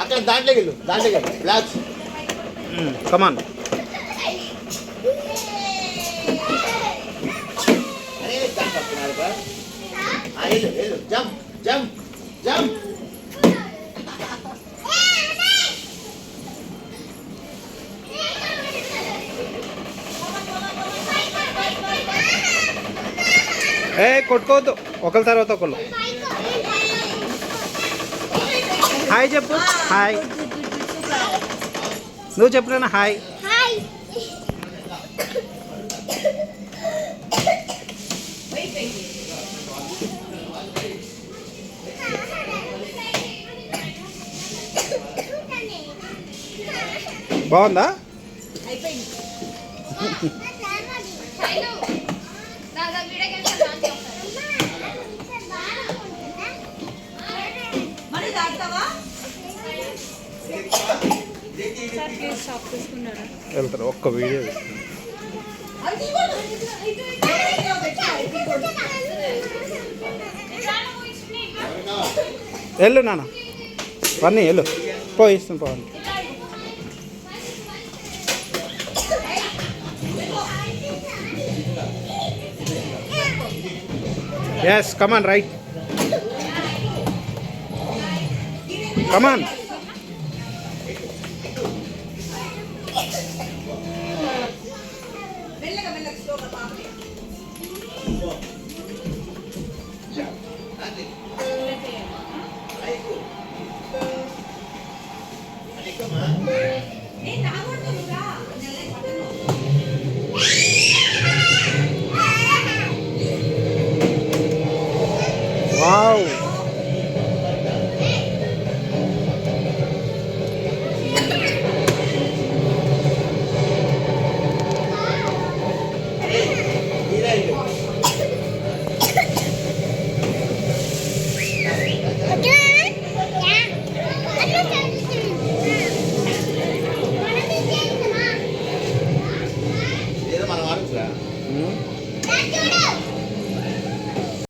అక్కడ దాంట్లోకి వెళ్ళు blocks. Come on. Jump jump jump. కొట్టుకోవద్దు, ఒకరి తర్వాత ఒకళ్ళు. హాయ్ చెప్పు. హాయ్ నువ్వు చెప్పినా హాయ్. బాగుందా? వెళ్తారు ఒక్క వీడియో వెళ్ళు నాన్న, పన్నీ వెళ్ళు, ఇస్తాను పోవాలి. Yes come on right, come on. Come on.